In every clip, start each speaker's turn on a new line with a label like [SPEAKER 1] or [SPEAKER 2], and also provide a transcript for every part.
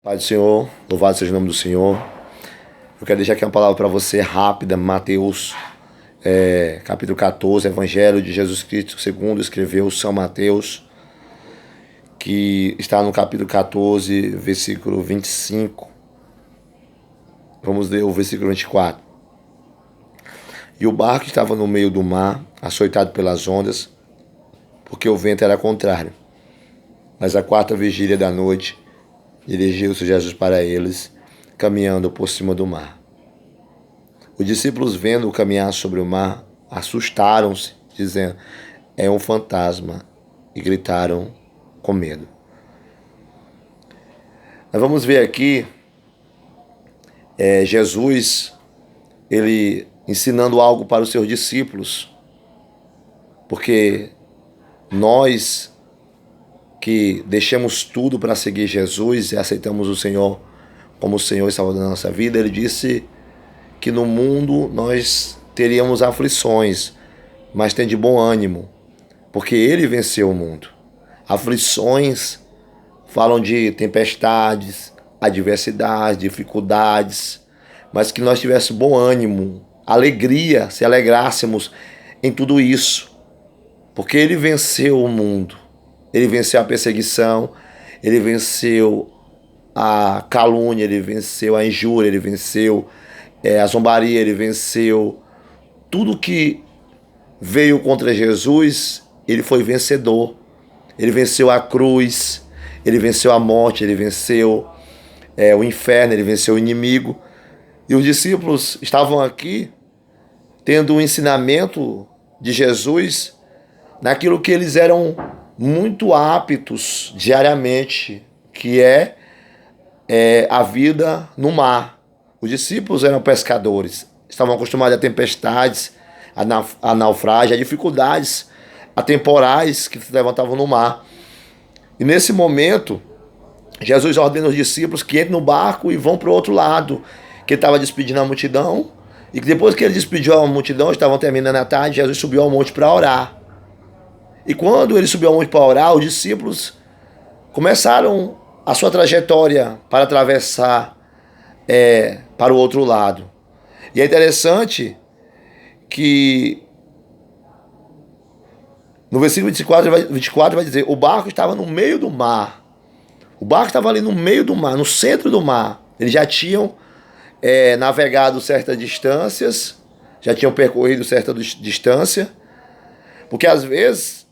[SPEAKER 1] Pai do Senhor, louvado seja o nome do Senhor. Eu quero deixar aqui uma palavra para você rápida, Mateus, capítulo 14, Evangelho de Jesus Cristo, segundo escreveu São Mateus, que está no capítulo 14, versículo 25. Vamos ler o versículo 24. E o barco estava no meio do mar, açoitado pelas ondas, porque o vento era contrário. Mas à quarta vigília da noite, dirigiu-se Jesus para eles, caminhando por cima do mar. Os discípulos, vendo-o caminhar sobre o mar, assustaram-se, dizendo: é um fantasma, e gritaram com medo. Nós vamos ver aqui Jesus, ele ensinando algo para os seus discípulos, porque nós que deixamos tudo para seguir Jesus e aceitamos o Senhor como o Senhor e Salvador da nossa vida, ele disse que no mundo nós teríamos aflições, mas tem de bom ânimo, porque ele venceu o mundo. Aflições falam de tempestades, adversidades, dificuldades, mas que nós tivéssemos bom ânimo, alegria, se alegrássemos em tudo isso, porque ele venceu o mundo. Ele venceu a perseguição, ele venceu a calúnia, ele venceu a injúria, ele venceu a zombaria, ele venceu tudo que veio contra Jesus. Ele foi vencedor. Ele venceu a cruz, ele venceu a morte, ele venceu o inferno, ele venceu o inimigo. E os discípulos estavam aqui tendo um ensinamento de Jesus naquilo que eles eram muito aptos diariamente, que é a vida no mar. Os discípulos eram pescadores, estavam acostumados a tempestades, a naufrágio, a dificuldades, a temporais que se levantavam no mar. E nesse momento, Jesus ordena aos discípulos que entrem no barco e vão para o outro lado, que ele estava despedindo a multidão, e que depois que ele despediu a multidão, estavam terminando a tarde, Jesus subiu ao monte para orar. E quando ele subiu ao monte para orar, os discípulos começaram a sua trajetória para atravessar para o outro lado. E é interessante que no versículo 24 vai dizer: o barco estava no meio do mar. O barco estava ali no meio do mar, no centro do mar. Eles já tinham navegado certas distâncias, já tinham percorrido certa distância, porque às vezes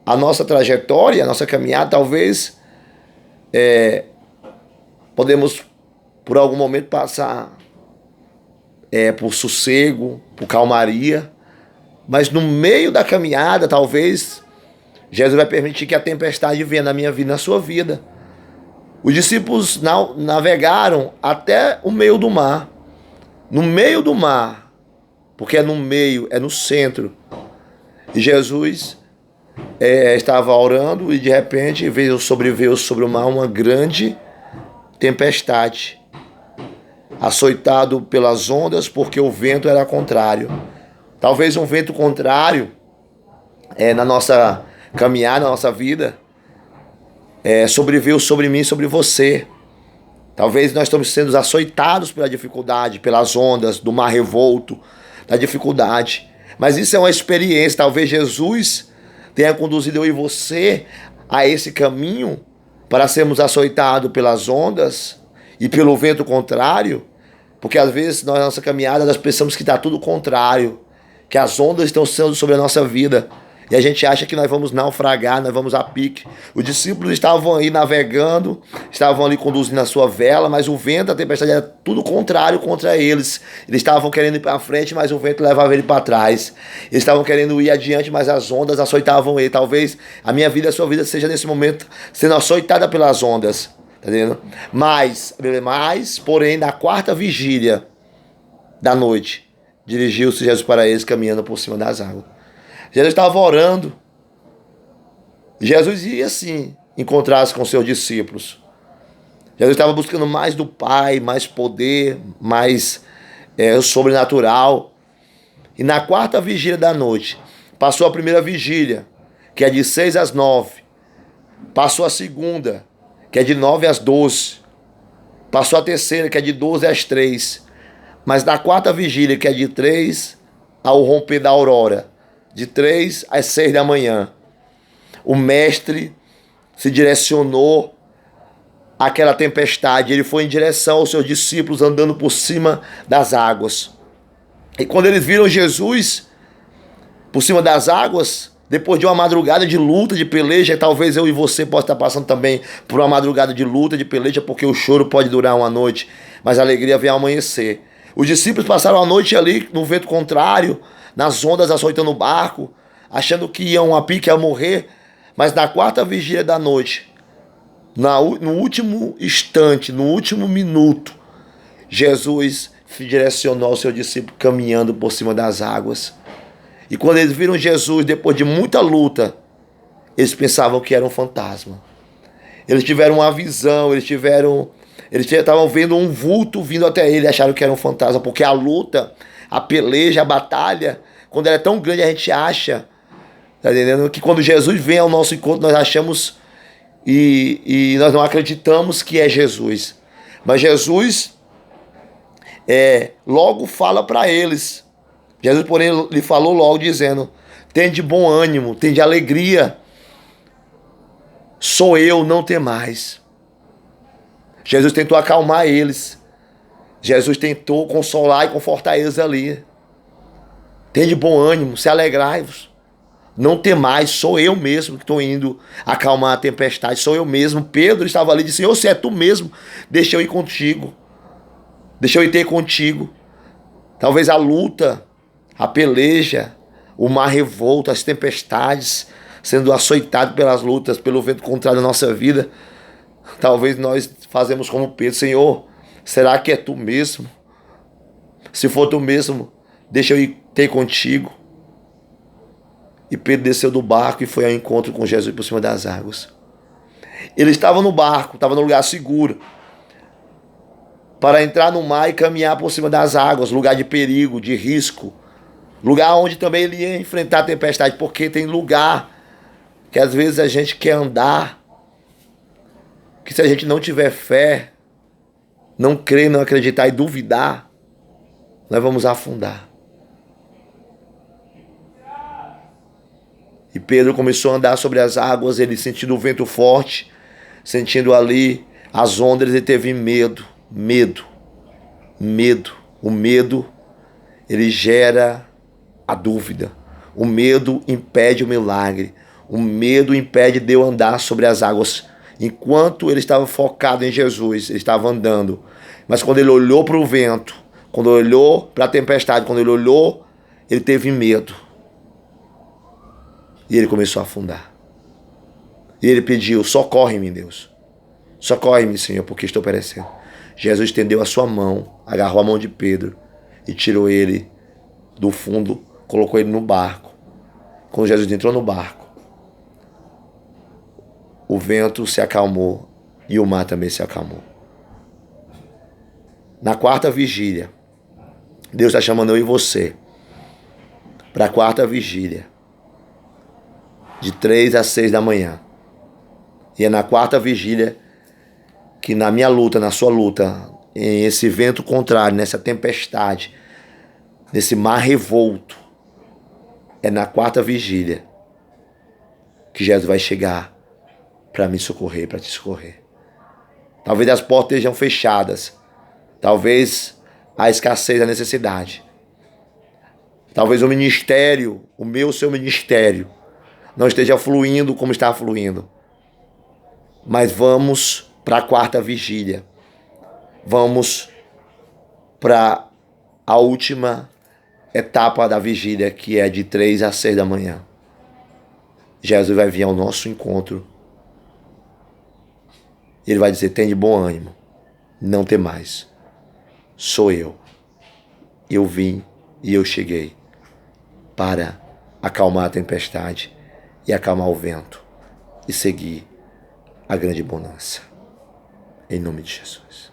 [SPEAKER 1] a nossa trajetória, a nossa caminhada, talvez podemos por algum momento passar por sossego, por calmaria, mas no meio da caminhada, talvez Jesus vai permitir que a tempestade venha na minha vida, na sua vida. Os discípulos navegaram até o meio do mar. No meio do mar, porque é no meio, é no centro. E Jesus estava orando e de repente veio sobre o mar uma grande tempestade, açoitado pelas ondas, porque o vento era contrário. Talvez um vento contrário na nossa caminhada, na nossa vida, sobreveio sobre mim, sobre você. Talvez nós estamos sendo açoitados pela dificuldade, pelas ondas do mar revolto, da dificuldade. Mas isso é uma experiência. Talvez Jesus tenha conduzido eu e você a esse caminho para sermos açoitados pelas ondas e pelo vento contrário, porque às vezes na nossa caminhada nós pensamos que está tudo contrário, que as ondas estão sendo sobre a nossa vida, e a gente acha que nós vamos naufragar, nós vamos a pique. Os discípulos estavam aí navegando, estavam ali conduzindo a sua vela, mas o vento, a tempestade era tudo contrário contra eles. Eles estavam querendo ir para frente, mas o vento levava ele para trás. Eles estavam querendo ir adiante, mas as ondas açoitavam ele. Talvez a minha vida, a sua vida seja nesse momento sendo açoitada pelas ondas, tá entendendo? Mas, porém, na quarta vigília da noite, dirigiu-se Jesus para eles caminhando por cima das águas. Jesus estava orando. Jesus ia assim encontrar-se com seus discípulos. Jesus estava buscando mais do Pai, mais poder, mais sobrenatural. E na quarta vigília da noite, passou a primeira vigília, que é de 6 às 9. Passou a segunda, que é de 9 às 12. Passou a terceira, que é de 12 às 3. Mas na quarta vigília, que é de 3 ao romper da aurora, de 3 às 6 da manhã, o mestre se direcionou àquela tempestade. Ele foi em direção aos seus discípulos andando por cima das águas. E quando eles viram Jesus por cima das águas, depois de uma madrugada de luta, de peleja, talvez eu e você possa estar passando também por uma madrugada de luta, de peleja, porque o choro pode durar uma noite, mas a alegria vem ao amanhecer. Os discípulos passaram a noite ali no vento contrário, nas ondas açoitando o barco, achando que iam a pique a morrer, mas na quarta vigília da noite, no último instante, no último minuto, Jesus se direcionou ao seu discípulo caminhando por cima das águas. E quando eles viram Jesus, depois de muita luta, eles pensavam que era um fantasma. Eles tiveram uma visão, eles estavam vendo um vulto vindo até ele, acharam que era um fantasma, porque a luta, a peleja, a batalha, quando ela é tão grande, a gente acha, tá entendendo? Que quando Jesus vem ao nosso encontro, nós achamos e nós não acreditamos que é Jesus. Mas Jesus logo fala para eles. Jesus, porém, lhe falou logo dizendo: tende bom ânimo, tende alegria. Sou eu, não temais. Jesus tentou acalmar eles. Jesus tentou consolar e confortar eles ali. Tende bom ânimo, se alegrai-vos. Não temais, sou eu mesmo que estou indo acalmar a tempestade. Sou eu mesmo. Pedro estava ali e disse: Senhor, se é tu mesmo, deixa eu ir contigo. Deixa eu ir ter contigo. Talvez a luta, a peleja, o mar revolto, as tempestades, sendo açoitado pelas lutas, pelo vento contrário da nossa vida. Talvez nós fazemos como Pedro: Senhor, será que é tu mesmo? Se for tu mesmo, deixa eu ir ter contigo. E Pedro desceu do barco e foi ao encontro com Jesus por cima das águas. Ele estava no barco, estava no lugar seguro, para entrar no mar e caminhar por cima das águas, lugar de perigo, de risco, lugar onde também ele ia enfrentar a tempestade, porque tem lugar que às vezes a gente quer andar, que se a gente não tiver fé, não crer, não acreditar e duvidar, nós vamos afundar. E Pedro começou a andar sobre as águas, ele sentindo o vento forte, sentindo ali as ondas, ele teve medo. O medo, ele gera a dúvida. O medo impede o milagre. O medo impede de eu andar sobre as águas. Enquanto ele estava focado em Jesus, ele estava andando. Mas quando ele olhou para o vento, quando ele olhou para a tempestade, quando ele olhou, ele teve medo. E ele começou a afundar. E ele pediu: socorre-me, Deus. Socorre-me, Senhor, porque estou perecendo. Jesus estendeu a sua mão, agarrou a mão de Pedro e tirou ele do fundo, colocou ele no barco. Quando Jesus entrou no barco, o vento se acalmou e o mar também se acalmou. Na quarta vigília, Deus está chamando eu e você para a quarta vigília, de 3 às 6 da manhã. E é na quarta vigília que na minha luta, na sua luta, em esse vento contrário, nessa tempestade, nesse mar revolto, é na quarta vigília que Jesus vai chegar para me socorrer, para te socorrer. Talvez as portas estejam fechadas, talvez a escassez, a necessidade, talvez o ministério, o seu ministério, não esteja fluindo como está fluindo. Mas vamos para a quarta vigília. Vamos para a última etapa da vigília, que é de 3 às 6 da manhã. Jesus vai vir ao nosso encontro. Ele vai dizer: tem de bom ânimo, não temais. Sou eu. Eu vim e eu cheguei para acalmar a tempestade e acalmar o vento e seguir a grande bonança. Em nome de Jesus.